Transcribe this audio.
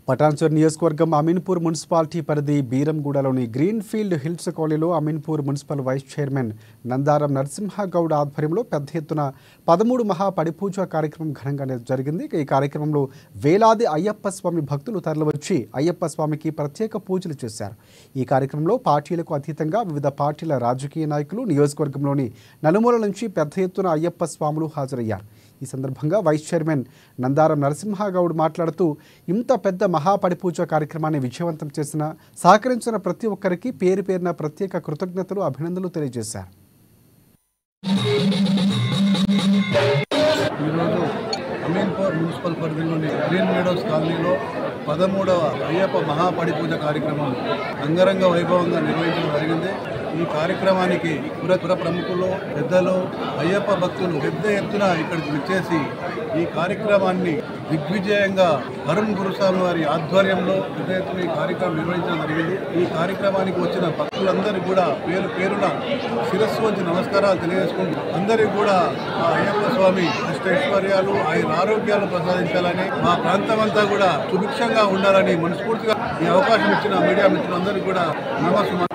పటాన్చెరు నియోజకవర్గం అమీన్పూర్ మున్సిపాలిటీ పరిధి బీరంగూడలోని greenfield hills కాలనీలో Ameenpur municipal vice chairman Nandaram Narasimha Goud ఆధ్వర్యంలో పెద్ద ఎత్తున 13 మహా పడిపూజ కార్యక్రమం ఘనంగా జరిగింది. ఈ కార్యక్రమంలో వేలాది అయ్యప్ప స్వామి భక్తులు తరలివచ్చి అయ్యప్ప స్వామికి ప్రత్యేక పూజలు చేశారు. ఈ కార్యక్రమంలో పార్టీలకు అతీతంగా వివిధ పార్టీల రాజకీయ నాయకులు నియోజకవర్గంలోని నలుమూలల నుంచి పెద్ద ఎత్తున అయ్యప్ప స్వాములు హాజరయ్యారు. ఈ సందర్భంగా వైస్ చైర్మన్ నందారం నరసింహగౌడ్ మాట్లాడుతూ ఇంత పెద్ద మహాపడిపూజ కార్యక్రమాన్ని విజయవంతం చేసిన సహకరించిన ప్రతి ఒక్కరికి పేరు పేరున ప్రత్యేక కృతజ్ఞతలు అభినందనలు తెలియజేశారు. ఈరోజు అమీన్పూర్ మున్సిపల్ పరిధిలోని గ్రీన్ మీడోస్ కాలనీలో 13వ అయ్యప్ప మహాపడిపూజ కార్యక్రమం అంగరంగ వైభవంగా నిర్వహించడం జరిగింది. ఈ కార్యక్రమానికి పుర ప్రముఖులు, పెద్దలు, అయ్యప్ప భక్తులు పెద్ద ఎత్తున ఇక్కడికి వచ్చేసి ఈ కార్యక్రమాన్ని దిగ్విజయంగా అరుణ్ గురుస్వామి వారి ఆధ్వర్యంలో పెద్ద ఎత్తున ఈ కార్యక్రమం నిర్వహించడం జరిగింది. ఈ కార్యక్రమానికి వచ్చిన భక్తులందరికీ కూడా పేరు పేరున శిరస్సు వంచి నమస్కారాలు తెలియజేసుకుంటూ అందరికీ కూడా ఆ అయ్యప్ప స్వామి అష్టైశ్వర్యాలు, ఆయన ఆరోగ్యాలు ప్రసాదించాలని, మా ప్రాంతం అంతా కూడా సుభిక్షంగా ఉండాలని మనస్ఫూర్తిగా ఈ అవకాశం ఇచ్చిన మీడియా మిత్రులందరికీ కూడా నమస్కారం.